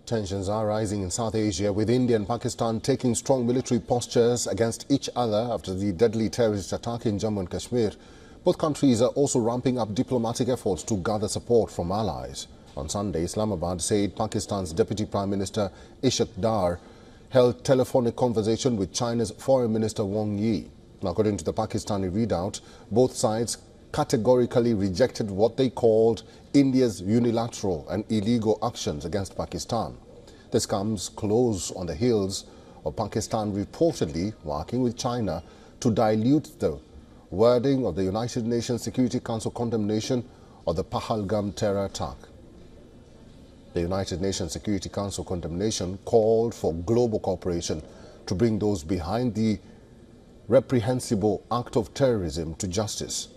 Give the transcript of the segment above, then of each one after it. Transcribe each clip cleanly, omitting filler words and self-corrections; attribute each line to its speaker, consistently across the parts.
Speaker 1: Tensions are rising in South Asia, with India and Pakistan taking strong military postures against each other after the deadly terrorist attack in Jammu and Kashmir. Both countries are also ramping up diplomatic efforts to gather support from allies. On Sunday, Islamabad said Pakistan's Deputy Prime Minister Ishaq Dar held telephonic conversation with China's Foreign Minister Wang Yi. According to the Pakistani readout, both sides categorically rejected what they called India's unilateral and illegal actions against Pakistan. This comes close on the heels of Pakistan reportedly working with China to dilute the wording of the United Nations Security Council condemnation of the Pahalgam terror attack. The United Nations Security Council condemnation called for global cooperation to bring those behind the reprehensible act of terrorism to justice.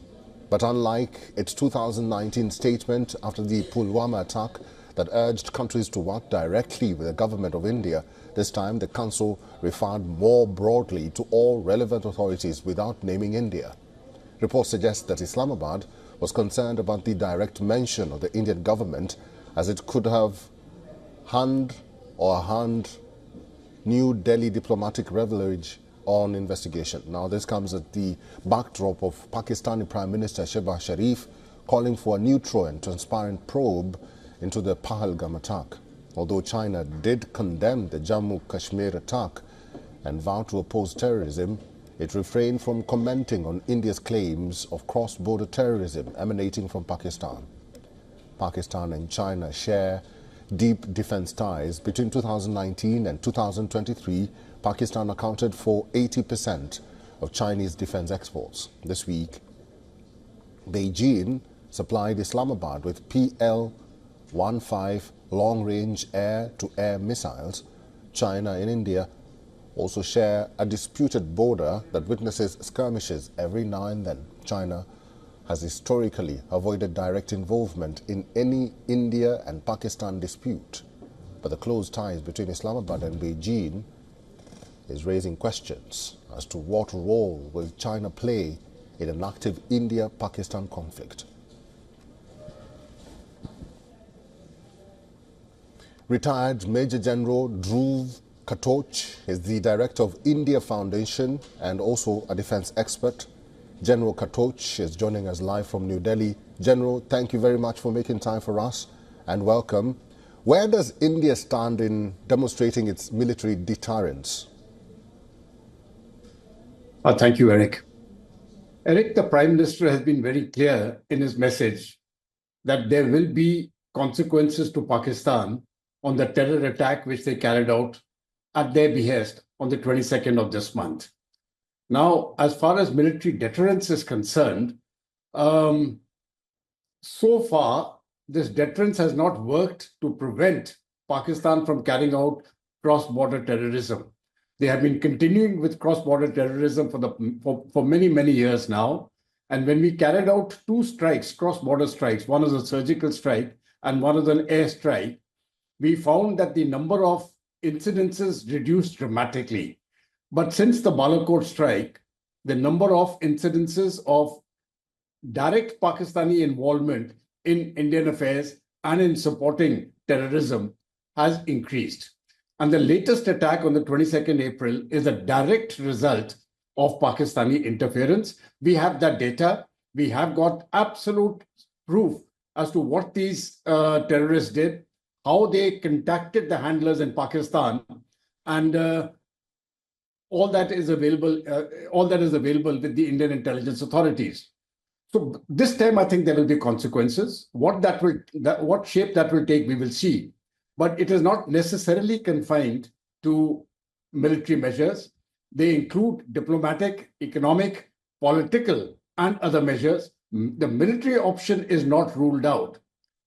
Speaker 1: But unlike its 2019 statement after the Pulwama attack that urged countries to work directly with the government of India, this time the Council referred more broadly to all relevant authorities without naming India. Reports suggest that Islamabad was concerned about the direct mention of the Indian government, as it could have hand New Delhi diplomatic leverage on investigation. Now, this comes at the backdrop of Pakistani Prime Minister Shehbaz Sharif calling for a neutral and transparent probe into the Pahalgam attack. Although China did condemn the Jammu Kashmir attack and vowed to oppose terrorism, it refrained from commenting on India's claims of cross-border terrorism emanating from Pakistan. Pakistan and China share deep defense ties. Between 2019 and 2023, Pakistan accounted for 80% of Chinese defense exports. This week, Beijing supplied Islamabad with PL-15 long-range air-to-air missiles. China and India also share a disputed border that witnesses skirmishes every now and then. China has historically avoided direct involvement in any India and Pakistan dispute. But the close ties between Islamabad and Beijing is raising questions as to what role will China play in an active India-Pakistan conflict. Retired Major General Dhruv Katoch is the director of India Foundation and also a defense expert. General Katoch is joining us live from New Delhi. General, thank you very much for making time for us and welcome. Where does India stand in demonstrating its military deterrence?
Speaker 2: Thank you, Eric. Eric, the Prime Minister has been very clear in his message that there will be consequences to Pakistan on the terror attack which they carried out at their behest on the 22nd of this month. Now, as far as military deterrence is concerned, so far, this deterrence has not worked to prevent Pakistan from carrying out cross-border terrorism. They have been continuing with cross-border terrorism for many, many years now. And when we carried out two strikes, cross-border strikes, one was a surgical strike and one was an air strike, we found that the number of incidences reduced dramatically. But since the Balakot strike, the number of incidences of direct Pakistani involvement in Indian affairs and in supporting terrorism has increased. And the latest attack on the 22nd April is a direct result of Pakistani interference. We have that data. We have got absolute proof as to what these terrorists did, how they contacted the handlers in Pakistan, and all that is available with the Indian intelligence authorities. So this time, I think there will be consequences. What shape that will take, we will see. But it is not necessarily confined to military measures. They include diplomatic, economic, political, and other measures. The military option is not ruled out.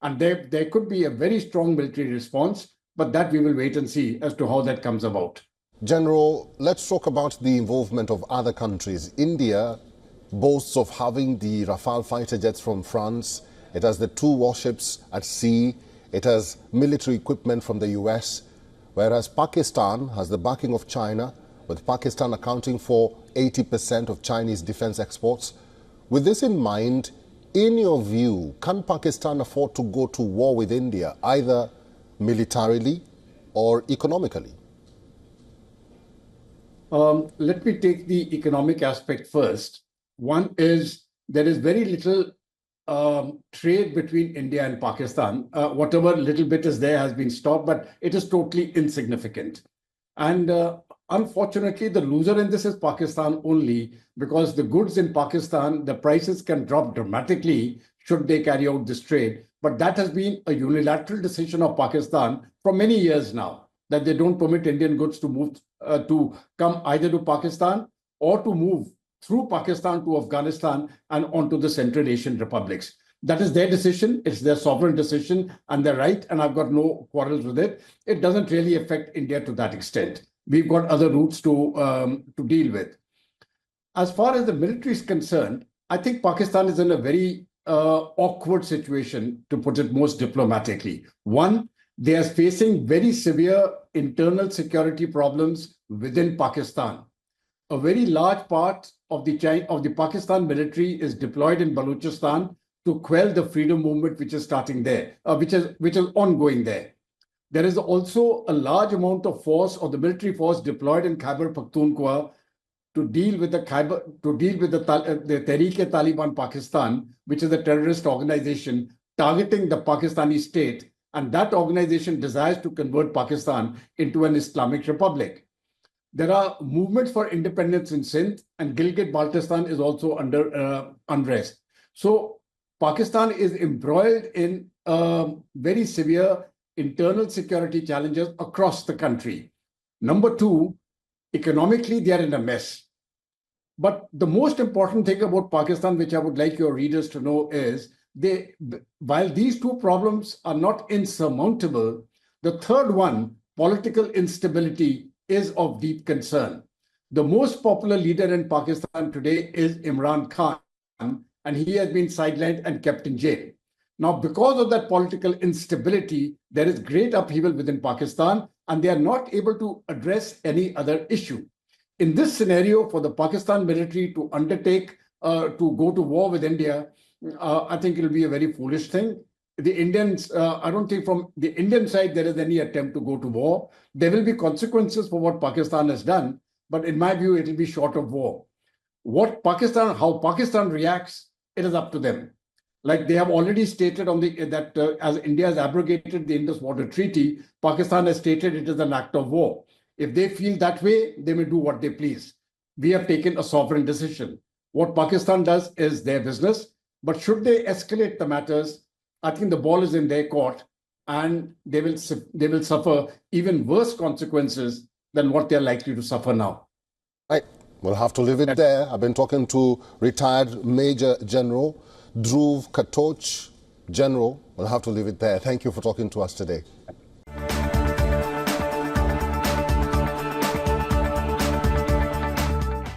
Speaker 2: And there could be a very strong military response, but that we will wait and see as to how that comes about.
Speaker 1: General, let's talk about the involvement of other countries. India boasts of having the Rafale fighter jets from France. It has the 2 warships at sea. It has military equipment from the US, whereas Pakistan has the backing of China, with Pakistan accounting for 80% of Chinese defense exports. With this in mind, in your view, can Pakistan afford to go to war with India, either militarily or economically?
Speaker 2: Let me take the economic aspect first. One is there is very little trade between India and Pakistan. Whatever little bit is there has been stopped, but it is totally insignificant. And unfortunately, the loser in this is Pakistan only, because the goods in Pakistan, the prices can drop dramatically should they carry out this trade. But that has been a unilateral decision of Pakistan for many years now, that they don't permit Indian goods to move to come either to Pakistan or to move through Pakistan to Afghanistan and onto the Central Asian republics. That is their decision. It's their sovereign decision and their right, and I've got no quarrels with it. It doesn't really affect India to that extent. We've got other routes to deal with. As far as the military is concerned, I think Pakistan is in a very awkward situation, to put it most diplomatically. One, they are facing very severe internal security problems within Pakistan. A very large part of the Pakistan military is deployed in Balochistan to quell the freedom movement which is starting there, which is ongoing there. There is also a large amount of force, or the military force, deployed in Khyber Pakhtunkhwa to deal with the Tehreek-e-Taliban Pakistan, which is a terrorist organization targeting the Pakistani state, and that organization desires to convert Pakistan into an Islamic republic. There are movements for independence in Sindh, and Gilgit-Baltistan is also under unrest. So Pakistan is embroiled in very severe internal security challenges across the country. Number two, economically, they are in a mess. But the most important thing about Pakistan, which I would like your readers to know, is while these two problems are not insurmountable, the third one, political instability, is of deep concern. The most popular leader in Pakistan today is Imran Khan, and he has been sidelined and kept in jail. Now, because of that political instability, there is great upheaval within Pakistan, and they are not able to address any other issue. In this scenario, for the Pakistan military to undertake to go to war with India, I think it will be a very foolish thing. The Indians, I don't think from the Indian side there is any attempt to go to war. There will be consequences for what Pakistan has done, but in my view, it will be short of war. How Pakistan reacts, it is up to them. Like they have already stated that as India has abrogated the Indus Water Treaty, Pakistan has stated it is an act of war. If they feel that way, they may do what they please. We have taken a sovereign decision. What Pakistan does is their business, but should they escalate the matters, I think the ball is in their court, and they will suffer even worse consequences than what they're likely to suffer now.
Speaker 1: Right. We'll have to leave it there. I've been talking to retired Major General Dhruv Katoch. General, we'll have to leave it there. Thank you for talking to us today.